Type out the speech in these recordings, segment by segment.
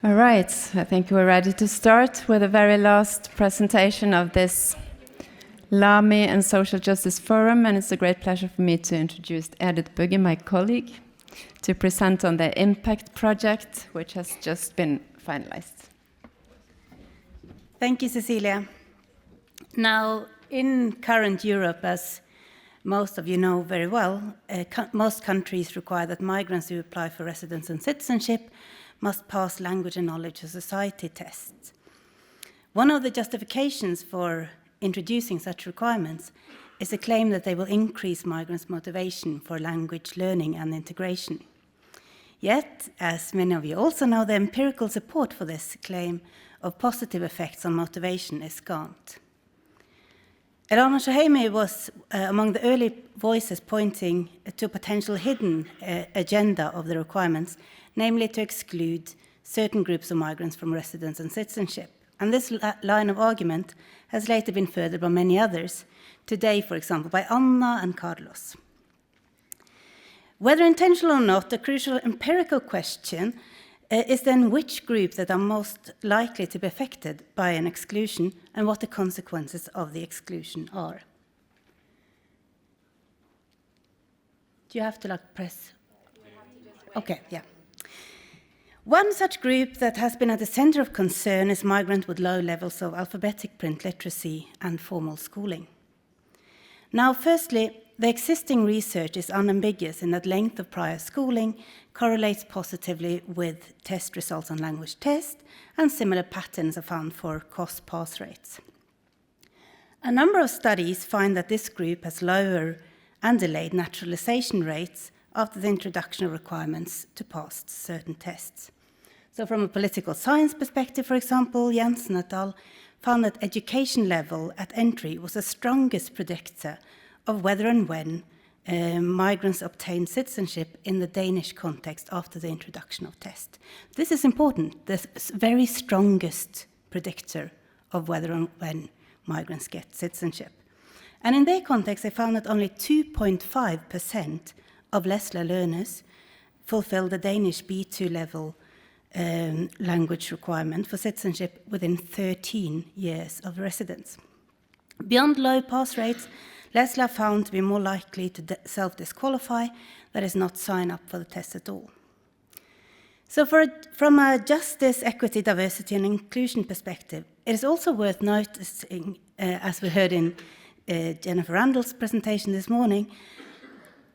All right, I think we're ready to start with the very last presentation of this LAMI and Social Justice Forum, and it's a great pleasure for me to introduce Edith Bugge, my colleague, to present on the IMPECT project, which has just been finalized. Thank you, Cecilia. Now, in current Europe, as most of you know very well, most countries require that migrants who apply for residence and citizenship must pass language and knowledge of society tests. One of the justifications for introducing such requirements is a claim that they will increase migrants' motivation for language learning and integration. Yet, as many of you also know, the empirical support for this claim of positive effects on motivation is scant. Elana Shahemi was among the early voices pointing to a potential hidden agenda of the requirements, namely to exclude certain groups of migrants from residence and citizenship. And this line of argument has later been furthered by many others, today, for example, by Anna and Carlos. Whether intentional or not, the crucial empirical question is then which group that are most likely to be affected by an exclusion and what the consequences of the exclusion are. Do you have to press? Okay, yeah. One such group that has been at the center of concern is migrants with low levels of alphabetic print literacy and formal schooling. Now, firstly, the existing research is unambiguous in that length of prior schooling correlates positively with test results on language tests, and similar patterns are found for KoS pass rates. A number of studies find that this group has lower and delayed naturalization rates after the introduction of requirements to pass certain tests. So from a political science perspective, for example, Jensen et al. Found that education level at entry was the strongest predictor of whether and when migrants obtain citizenship in the Danish context after the introduction of tests. This is important, the very strongest predictor of whether and when migrants get citizenship. And in their context, they found that only 2.5% of LESLLA learners fulfill the Danish B2 level language requirement for citizenship within 13 years of residence. Beyond low pass rates, LESLLA found to be more likely to self-disqualify, that is, not sign up for the test at all. So from a justice, equity, diversity, and inclusion perspective, it is also worth noticing, as we heard in Jennifer Randall's presentation this morning,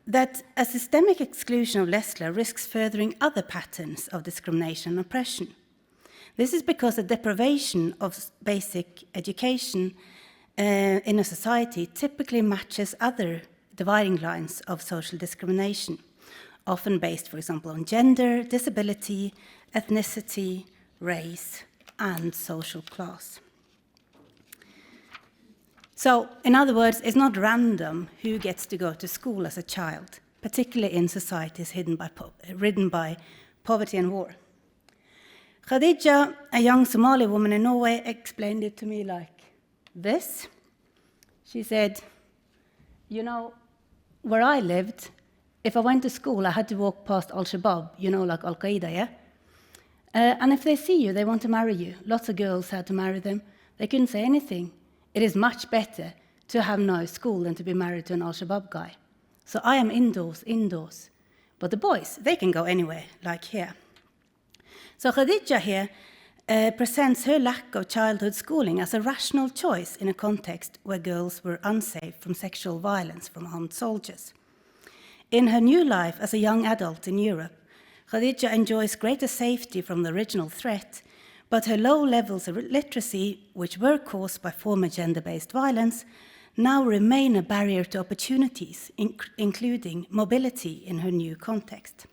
that a systemic exclusion of LESLLA risks furthering other patterns of discrimination and oppression. This is because the deprivation of basic education in a society typically matches other dividing lines of social discrimination, often based, for example, on gender, disability, ethnicity, race, and social class. So, in other words, it's not random who gets to go to school as a child, particularly in societies ridden by poverty and war. Khadija, a young Somali woman in Norway, explained it to me like this. She said, you know, where I lived, if I went to school, I had to walk past Al-Shabaab, you know, like Al-Qaeda, yeah? And if they see you, they want to marry you. Lots of girls had to marry them. They couldn't say anything. It is much better to have no school than to be married to an Al-Shabaab guy. So I am indoors. But the boys, they can go anywhere, like here. So Khadija here presents her lack of childhood schooling as a rational choice in a context where girls were unsafe from sexual violence from armed soldiers. In her new life as a young adult in Europe, Khadija enjoys greater safety from the original threat, but her low levels of literacy, which were caused by former gender-based violence, now remain a barrier to opportunities, including mobility in her new context.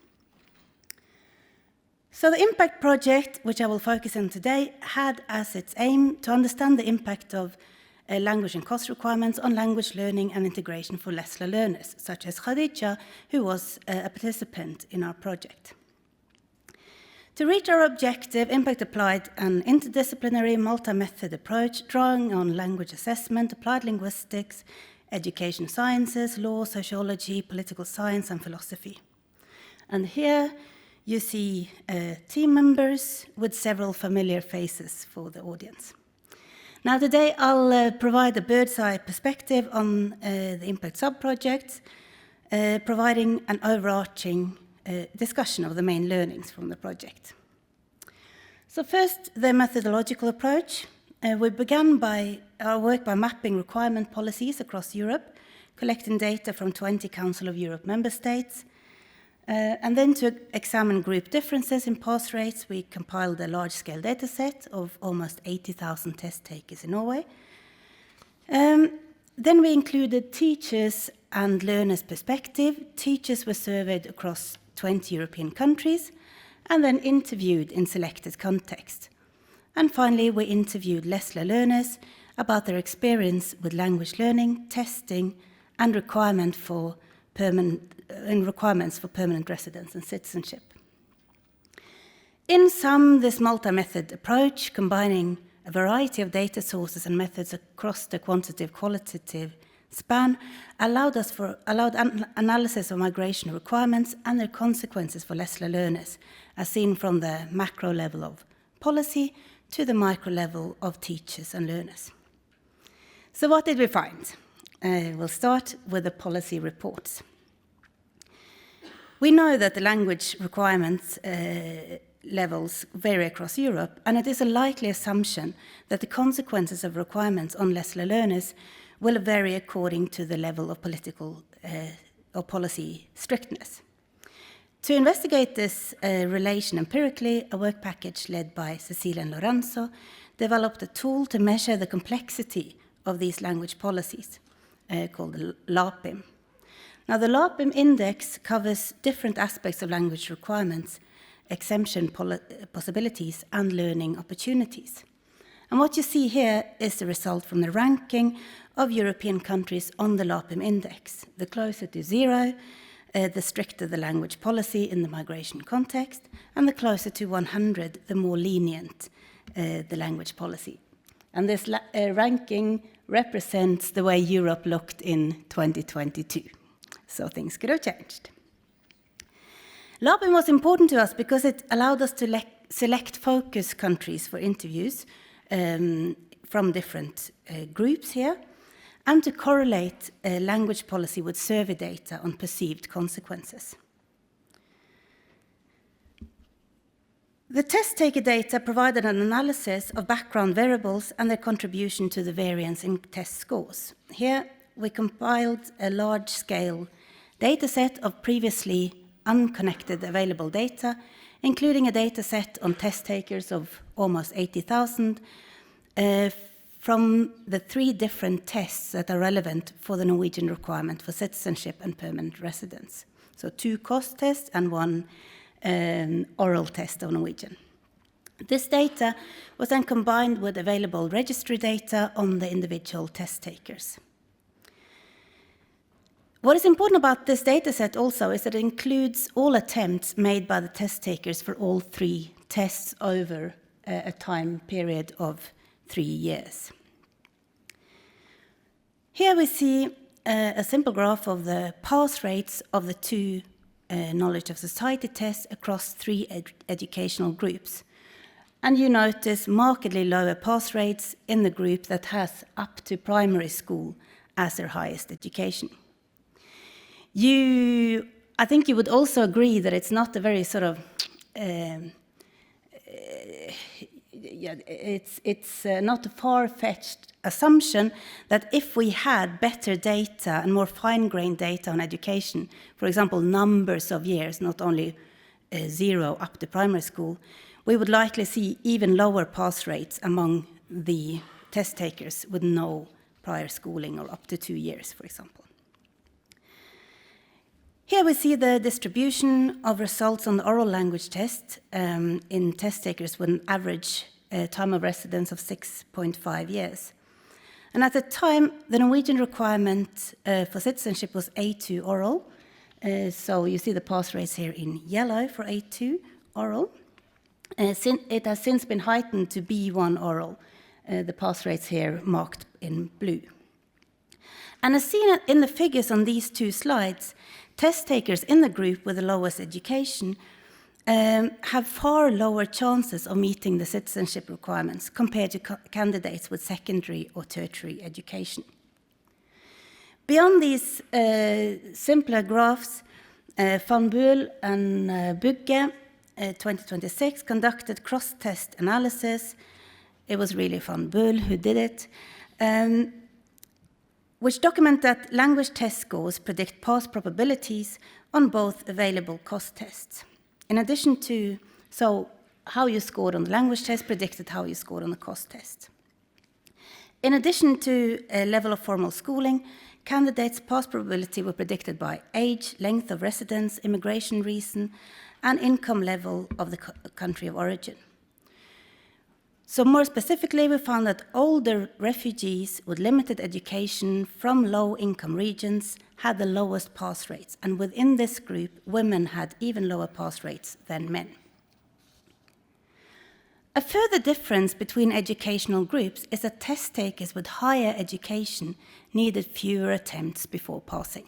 So the IMPECT project, which I will focus on today, had as its aim to understand the impact of language and KoS requirements on language learning and integration for LESLLA learners, such as Khadija, who was a participant in our project. To reach our objective, IMPECT applied an interdisciplinary multi-method approach, drawing on language assessment, applied linguistics, education sciences, law, sociology, political science, and philosophy. And here you see team members with several familiar faces for the audience. Now today I'll provide a bird's eye perspective on the IMPECT sub-projects, providing an overarching discussion of the main learnings from the project. So first, the methodological approach. We began our work by mapping requirement policies across Europe, collecting data from 20 Council of Europe member states, and then to examine group differences in pass rates, we compiled a large-scale data set of almost 80,000 test takers in Norway. Then we included teachers and learners' perspective. Teachers were surveyed across 20 European countries and then interviewed in selected contexts. And finally, we interviewed LESLLA learners about their experience with language learning, testing, and requirements for permanent residence and citizenship. In sum, this multi-method approach, combining a variety of data sources and methods across the quantitative-qualitative span, allowed analysis of migration requirements and their consequences for LESLLA learners, as seen from the macro level of policy to the micro level of teachers and learners. So what did we find? We'll start with the policy reports. We know that the language requirements levels vary across Europe, and it is a likely assumption that the consequences of requirements on LESLLA learners will vary according to the level of political or policy strictness. To investigate this relation empirically, a work package led by Cecilia and Lorenzo developed a tool to measure the complexity of these language policies, called the LAPIM. Now, the LAPIM index covers different aspects of language requirements, exemption possibilities, and learning opportunities. And what you see here is the result from the ranking of European countries on the LAPIM index. The closer to 0, the stricter the language policy in the migration context, and the closer to 100, the more lenient the language policy. And this ranking represents the way Europe looked in 2022. So things could have changed. LAPIM was important to us because it allowed us to select focus countries for interviews from different groups here, and to correlate language policy with survey data on perceived consequences. The test taker data provided an analysis of background variables and their contribution to the variance in test scores. Here, we compiled a large-scale data set of previously unconnected available data, including a data set on test takers of almost 80,000 from the 3 different tests that are relevant for the Norwegian requirement for citizenship and permanent residence. So 2 KoS tests and 1 oral test of Norwegian. This data was then combined with available registry data on the individual test takers. What is important about this dataset also is that it includes all attempts made by the test takers for all 3 tests over a time period of 3 years. Here we see a simple graph of the pass rates of the 2 knowledge of society tests across 3 educational groups. And you notice markedly lower pass rates in the group that has up to primary school as their highest education. I think you would also agree that it's not a very sort of, it's not a far-fetched assumption that if we had better data and more fine-grained data on education, for example, numbers of years, not only 0 up to primary school, we would likely see even lower pass rates among the test takers with no prior schooling or up to 2 years, for example. Here we see the distribution of results on the oral language test in test takers with an average time of residence of 6.5 years. And at the time, the Norwegian requirement for citizenship was A2 oral. So you see the pass rates here in yellow for A2 oral. It has since been heightened to B1 oral, the pass rates here marked in blue. And as seen in the figures on these 2 slides, test takers in the group with the lowest education have far lower chances of meeting the citizenship requirements compared to candidates with secondary or tertiary education. Beyond these simpler graphs, Van Buel and Bugge, 2026, conducted cross-test analysis. It was really Van Buel who did it, which document that language test scores predict pass probabilities on both available KoS tests. In addition to, so how you scored on the language test predicted how you scored on the KoS test. In addition to a level of formal schooling, candidates' pass probability were predicted by age, length of residence, immigration reason, and income level of the country of origin. So more specifically, we found that older refugees with limited education from low-income regions had the lowest pass rates, and within this group, women had even lower pass rates than men. A further difference between educational groups is that test takers with higher education needed fewer attempts before passing.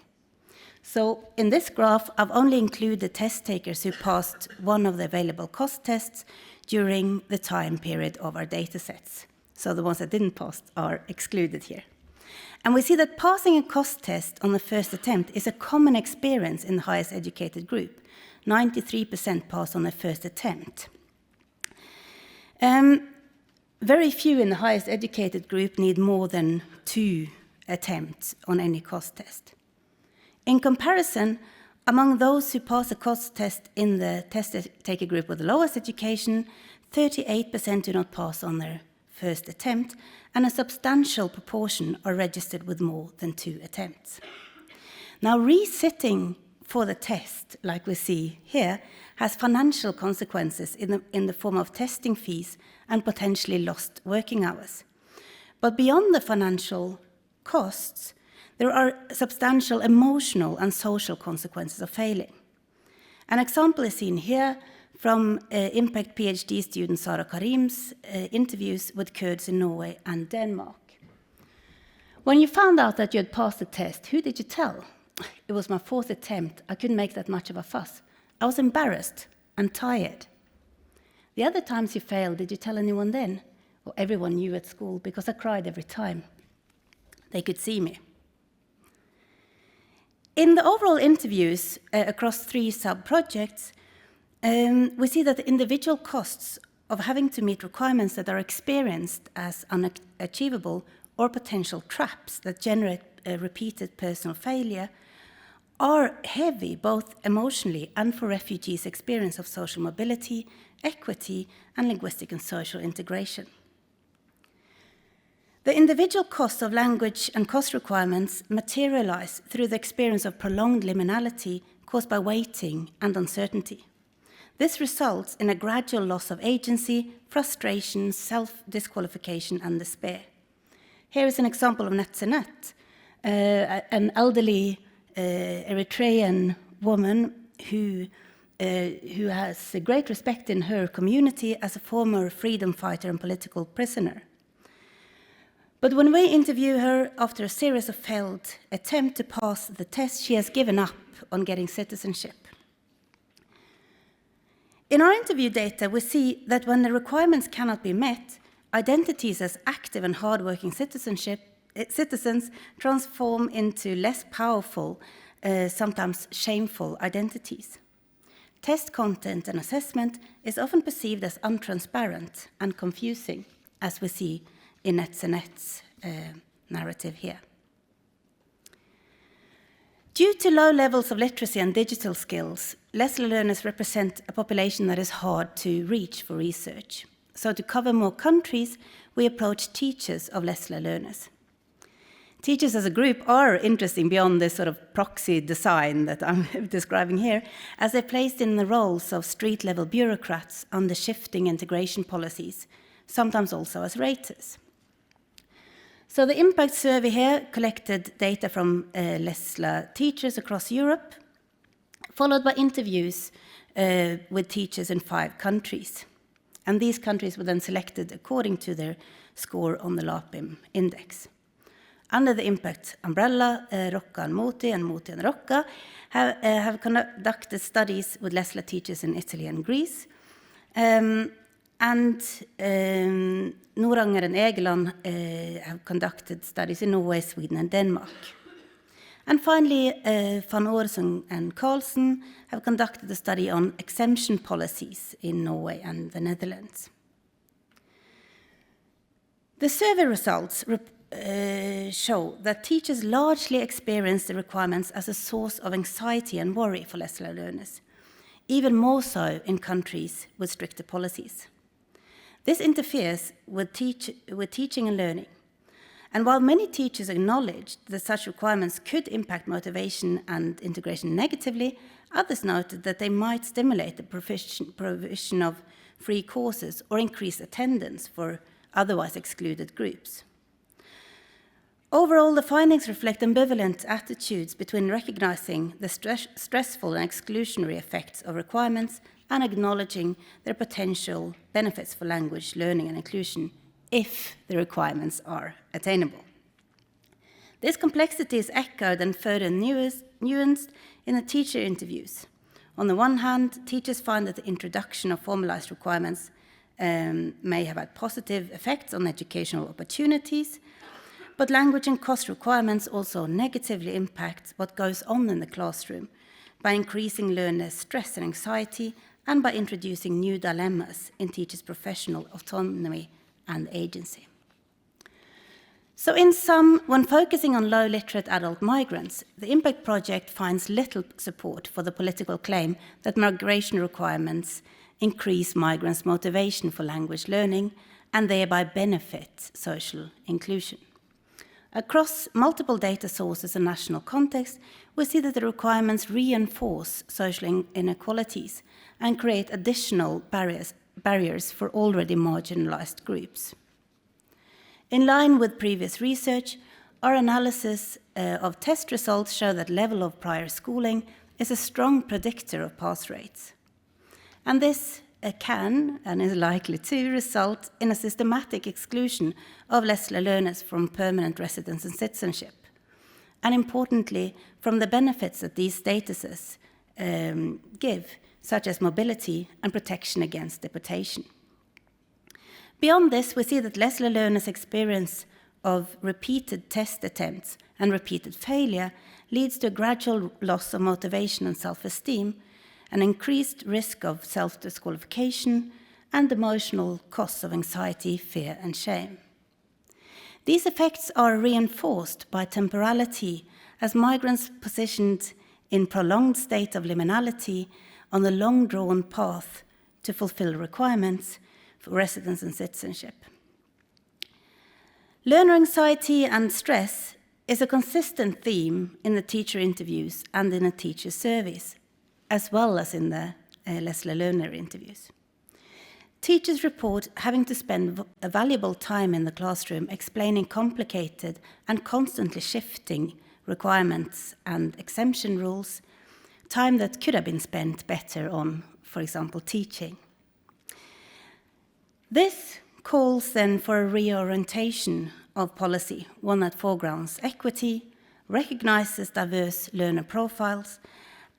So in this graph, I've only included test takers who passed one of the available KoS tests during the time period of our data sets. So the ones that didn't pass are excluded here. And we see that passing a KoS test on the first attempt is a common experience in the highest educated group. 93% pass on the first attempt. Very few in the highest educated group need more than 2 attempts on any KoS test. In comparison, among those who pass a KoS test in the test taker group with the lowest education, 38% do not pass on their first attempt, and a substantial proportion are registered with more than 2 attempts. Now, resitting for the test, like we see here, has financial consequences in the form of testing fees and potentially lost working hours. But beyond the financial costs, there are substantial emotional and social consequences of failing. An example is seen here from IMPECT PhD student Sara Karim's interviews with Kurds in Norway and Denmark. When you found out that you had passed the test, who did you tell? It was my 4th attempt. I couldn't make that much of a fuss. I was embarrassed and tired. The other times you failed, did you tell anyone then? Well, everyone knew at school because I cried every time. They could see me. In the overall interviews across 3 sub-projects, we see that the individual costs of having to meet requirements that are experienced as unachievable or potential traps that generate repeated personal failure are heavy, both emotionally and for refugees' experience of social mobility, equity, and linguistic and social integration. The individual costs of language and KoS requirements materialize through the experience of prolonged liminality caused by waiting and uncertainty. This results in a gradual loss of agency, frustration, self-disqualification, and despair. Here is an example of Netzenet, an elderly Eritrean woman who has great respect in her community as a former freedom fighter and political prisoner. But when we interview her after a series of failed attempts to pass the test, she has given up on getting citizenship. In our interview data, we see that when the requirements cannot be met, identities as active and hardworking citizens transform into less powerful, sometimes shameful identities. Test content and assessment is often perceived as untransparent and confusing, as we see in Netzenet's narrative here. Due to low levels of literacy and digital skills, LESLLA learners represent a population that is hard to reach for research. So to cover more countries, we approach teachers of LESLLA learners. Teachers as a group are interesting beyond this sort of proxy design that I'm describing here, as they're placed in the roles of street-level bureaucrats under shifting integration policies, sometimes also as raters. So the IMPECT survey here collected data from LESLLA teachers across Europe, followed by interviews with teachers in 5 countries. And these countries were then selected according to their score on the LAPIM index. under the IMPECT umbrella, Rocca and Moti and Rocca have conducted studies with LESLLA teachers in Italy and Greece. And Noranger and Egeland have conducted studies in Norway, Sweden, and Denmark. And finally, Van Oorsen and Carlsen have conducted a study on exemption policies in Norway and the Netherlands. The survey results show that teachers largely experience the requirements as a source of anxiety and worry for LESLLA learners, even more so in countries with stricter policies. This interferes with teaching and learning. And while many teachers acknowledged that such requirements could impact motivation and integration negatively, others noted that they might stimulate the provision of free courses or increase attendance for otherwise excluded groups. Overall, the findings reflect ambivalent attitudes between recognizing the stressful and exclusionary effects of requirements and acknowledging their potential benefits for language learning and inclusion if the requirements are attainable. This complexity is echoed and further nuanced in the teacher interviews. On the one hand, teachers find that the introduction of formalized requirements may have had positive effects on educational opportunities, but language and cost requirements also negatively impact what goes on in the classroom by increasing learners' stress and anxiety and by introducing new dilemmas in teachers' professional autonomy and agency. So in sum, when focusing on low-literate adult migrants, the IMPECT project finds little support for the political claim that migration requirements increase migrants' motivation for language learning and thereby benefit social inclusion. Across multiple data sources and national contexts, we see that the requirements reinforce social inequalities and create additional barriers for already marginalized groups. In line with previous research, our analysis of test results show that level of prior schooling is a strong predictor of pass rates. And this can and is likely to result in a systematic exclusion of LESLLA learners from permanent residence and citizenship, and importantly, from the benefits that these statuses give, such as mobility and protection against deportation. Beyond this, we see that LESLLA learners' experience of repeated test attempts and repeated failure leads to a gradual loss of motivation and self-esteem, an increased risk of self-disqualification, and emotional costs of anxiety, fear, and shame. These effects are reinforced by temporality as migrants positioned in prolonged state of liminality on the long-drawn path to fulfill requirements for residence and citizenship. Learner anxiety and stress is a consistent theme in the teacher interviews and in the teacher surveys, as well as in the LESLLA learner interviews. Teachers report having to spend a valuable time in the classroom explaining complicated and constantly shifting requirements and exemption rules, time that could have been spent better on, for example, teaching. This calls then for a reorientation of policy, one that foregrounds equity, recognizes diverse learner profiles,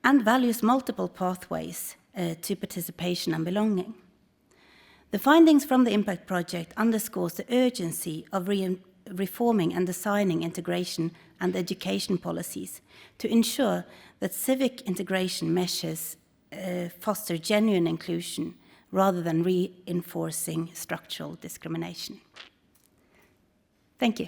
and values multiple pathways to participation and belonging. The findings from the IMPECT project underscores the urgency of reforming and designing integration and education policies to ensure that civic integration measures foster genuine inclusion rather than reinforcing structural discrimination. Thank you.